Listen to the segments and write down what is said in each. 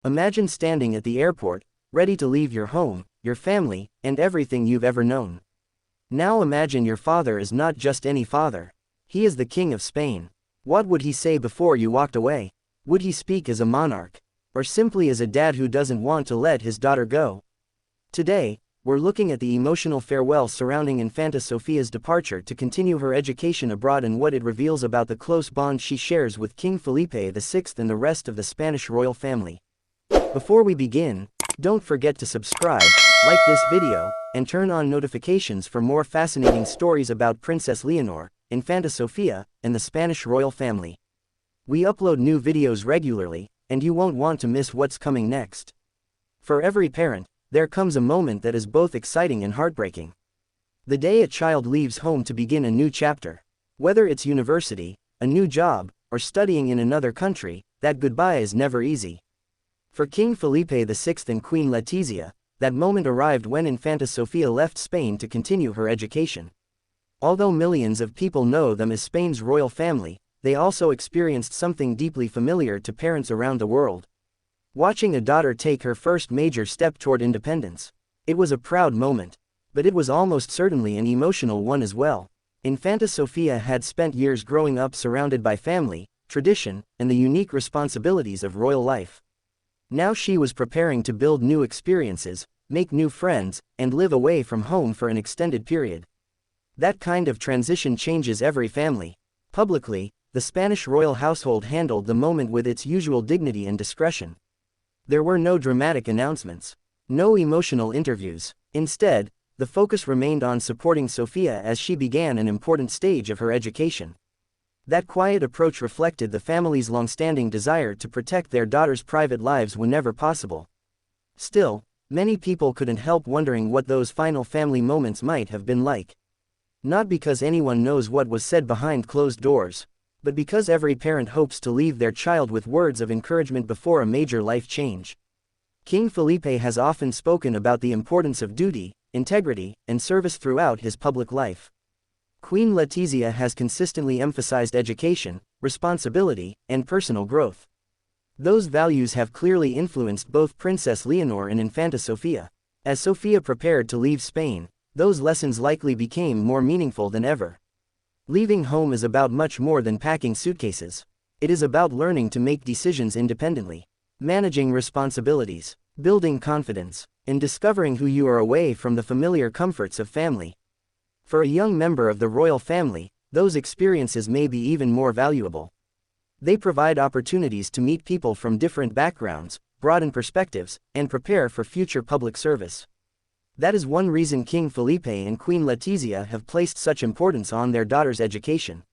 Imagine standing at the airport, ready to leave your home, your family, and everything you've ever known. Now imagine your father is not just any father. He is the King of Spain. What would he say before you walked away? Would he speak as a monarch? Or simply as a dad who doesn't want to let his daughter go? Today, we're looking at the emotional farewell surrounding Infanta Sofia's departure to continue her education abroad and what it reveals about the close bond she shares with King Felipe VI and the rest of the Spanish royal family. Before we begin, don't forget to subscribe, like this video, and turn on notifications for more fascinating stories about Princess Leonor, Infanta Sofía, and the Spanish royal family. We upload new videos regularly, and you won't want to miss what's coming next. For every parent, there comes a moment that is both exciting and heartbreaking. The day a child leaves home to begin a new chapter. Whether it's university, a new job, or studying in another country, that goodbye is never easy. For King Felipe VI and Queen Letizia, that moment arrived when Infanta Sofía left Spain to continue her education. Although millions of people know them as Spain's royal family, they also experienced something deeply familiar to parents around the world. Watching a daughter take her first major step toward independence. It was a proud moment. But it was almost certainly an emotional one as well. Infanta Sofía had spent years growing up surrounded by family, tradition, and the unique responsibilities of royal life. Now she was preparing to build new experiences, make new friends, and live away from home for an extended period. That kind of transition changes every family. Publicly, the Spanish royal household handled the moment with its usual dignity and discretion. There were no dramatic announcements, no emotional interviews. Instead, the focus remained on supporting Sofía as she began an important stage of her education. That quiet approach reflected the family's long-standing desire to protect their daughter's private lives whenever possible. Still, many people couldn't help wondering what those final family moments might have been like. Not because anyone knows what was said behind closed doors, but because every parent hopes to leave their child with words of encouragement before a major life change. King Felipe has often spoken about the importance of duty, integrity, and service throughout his public life. Queen Letizia has consistently emphasized education, responsibility, and personal growth. Those values have clearly influenced both Princess Leonor and Infanta Sofía. As Sofía prepared to leave Spain, those lessons likely became more meaningful than ever. Leaving home is about much more than packing suitcases. It is about learning to make decisions independently, managing responsibilities, building confidence, and discovering who you are away from the familiar comforts of family. For a young member of the royal family, those experiences may be even more valuable. They provide opportunities to meet people from different backgrounds, broaden perspectives, and prepare for future public service. That is one reason King Felipe and Queen Letizia have placed such importance on their daughter's education.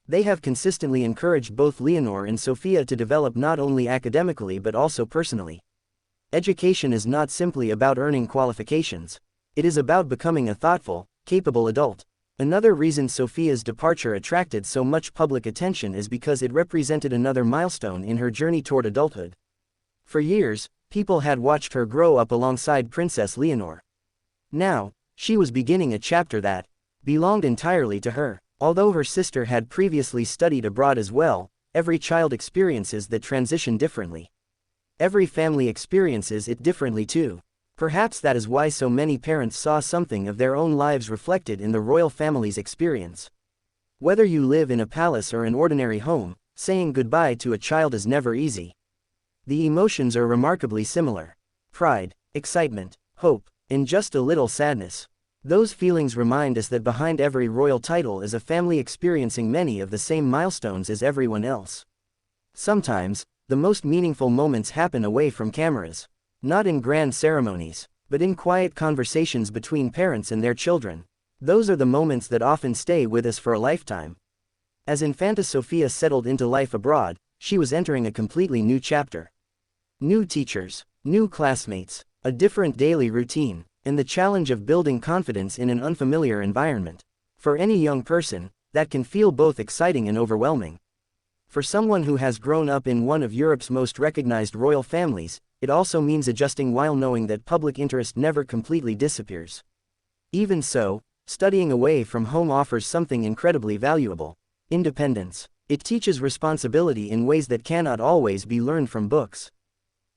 They have consistently encouraged both Leonor and Sofía to develop not only academically but also personally. Education is not simply about earning qualifications. It is about becoming a thoughtful, capable adult. Another reason Sofía's departure attracted so much public attention is because it represented another milestone in her journey toward adulthood. For years, people had watched her grow up alongside Princess Leonor. Now, she was beginning a chapter that belonged entirely to her. Although her sister had previously studied abroad as well, every child experiences that transition differently. Every family experiences it differently too. Perhaps that is why so many parents saw something of their own lives reflected in the royal family's experience. Whether you live in a palace or an ordinary home, saying goodbye to a child is never easy. The emotions are remarkably similar. Pride, excitement, hope, and just a little sadness. Those feelings remind us that behind every royal title is a family experiencing many of the same milestones as everyone else. Sometimes, the most meaningful moments happen away from cameras. Not in grand ceremonies, but in quiet conversations between parents and their children. Those are the moments that often stay with us for a lifetime. As Infanta Sofía settled into life abroad, she was entering a completely new chapter. New teachers, new classmates, a different daily routine, and the challenge of building confidence in an unfamiliar environment. For any young person, that can feel both exciting and overwhelming. For someone who has grown up in one of Europe's most recognized royal families, it also means adjusting while knowing that public interest never completely disappears. Even so, studying away from home offers something incredibly valuable: independence. It teaches responsibility in ways that cannot always be learned from books.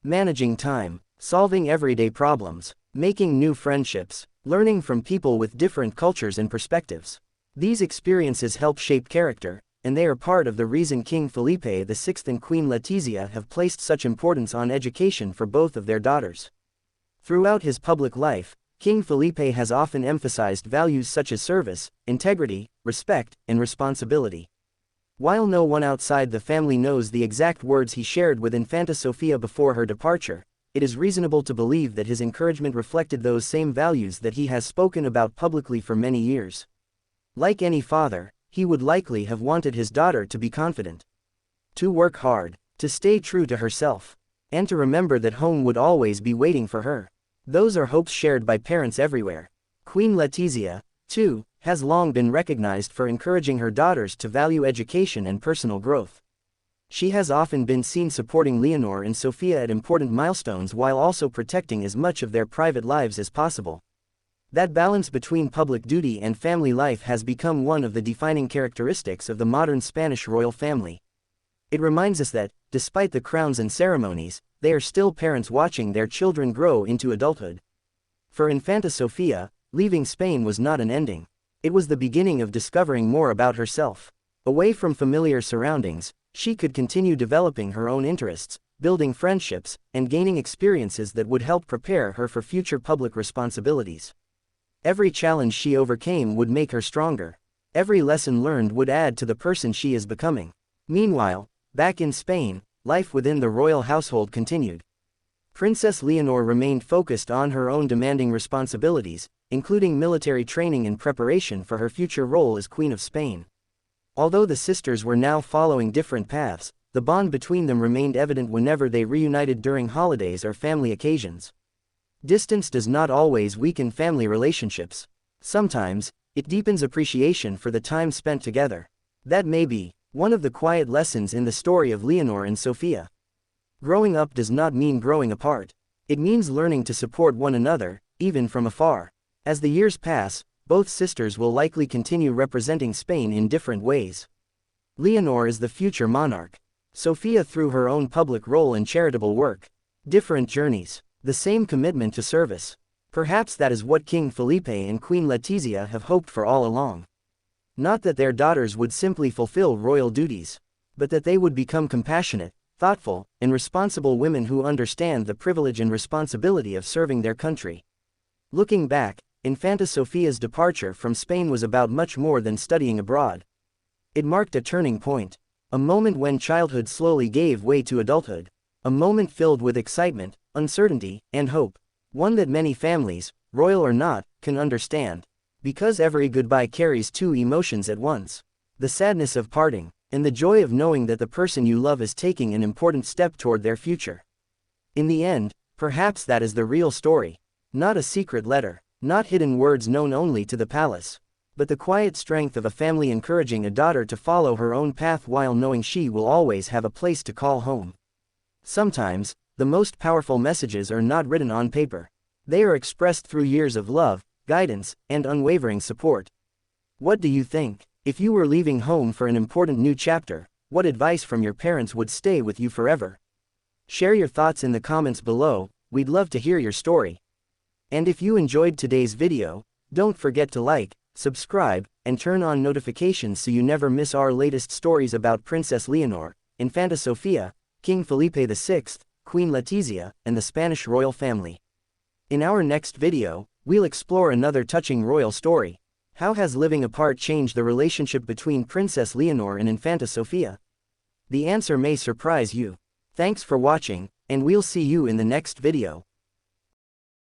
managing time, solving everyday problems, making new friendships, learning from people with different cultures and perspectives. These experiences help shape character, and they are part of the reason King Felipe VI and Queen Letizia have placed such importance on education for both of their daughters. Throughout his public life, King Felipe has often emphasized values such as service, integrity, respect, and responsibility. While no one outside the family knows the exact words he shared with Infanta Sofía before her departure, it is reasonable to believe that his encouragement reflected those same values that he has spoken about publicly for many years. Like any father, he would likely have wanted his daughter to be confident, to work hard, to stay true to herself, and to remember that home would always be waiting for her. Those are hopes shared by parents everywhere. Queen Letizia, too, has long been recognized for encouraging her daughters to value education and personal growth. She has often been seen supporting Leonor and Sofía at important milestones while also protecting as much of their private lives as possible. That balance between public duty and family life has become one of the defining characteristics of the modern Spanish royal family. It reminds us that, despite the crowns and ceremonies, they are still parents watching their children grow into adulthood. For Infanta Sofía, leaving Spain was not an ending. It was the beginning of discovering more about herself. Away from familiar surroundings, she could continue developing her own interests, building friendships, and gaining experiences that would help prepare her for future public responsibilities. Every challenge she overcame would make her stronger. Every lesson learned would add to the person she is becoming. Meanwhile, back in Spain, life within the royal household continued. Princess Leonor remained focused on her own demanding responsibilities, including military training and preparation for her future role as Queen of Spain. Although the sisters were now following different paths, the bond between them remained evident whenever they reunited during holidays or family occasions. Distance does not always weaken family relationships. Sometimes, it deepens appreciation for the time spent together. That may be one of the quiet lessons in the story of Leonor and Sofía. Growing up does not mean growing apart. It means learning to support one another, even from afar. As the years pass, both sisters will likely continue representing Spain in different ways. Leonor is the future monarch. Sofía through her own public role and charitable work. Different journeys, the same commitment to service. Perhaps that is what King Felipe and Queen Letizia have hoped for all along. Not that their daughters would simply fulfill royal duties, but that they would become compassionate, thoughtful, and responsible women who understand the privilege and responsibility of serving their country. Looking back, Infanta Sofía's departure from Spain was about much more than studying abroad. It marked a turning point, a moment when childhood slowly gave way to adulthood, a moment filled with excitement, uncertainty, and hope. One that many families, royal or not, can understand. Because every goodbye carries two emotions at once: the sadness of parting, and the joy of knowing that the person you love is taking an important step toward their future. In the end, perhaps that is the real story. Not a secret letter, not hidden words known only to the palace, but the quiet strength of a family encouraging a daughter to follow her own path while knowing she will always have a place to call home. Sometimes, the most powerful messages are not written on paper. They are expressed through years of love, guidance, and unwavering support. What do you think? If you were leaving home for an important new chapter, what advice from your parents would stay with you forever? Share your thoughts in the comments below. We'd love to hear your story. And if you enjoyed today's video, don't forget to like, subscribe, and turn on notifications so you never miss our latest stories about Princess Leonor, Infanta Sofía, King Felipe VI, Queen Letizia, and the Spanish royal family. In our next video, we'll explore another touching royal story. How has living apart changed the relationship between Princess Leonor and Infanta Sofía? The answer may surprise you. Thanks for watching, and we'll see you in the next video.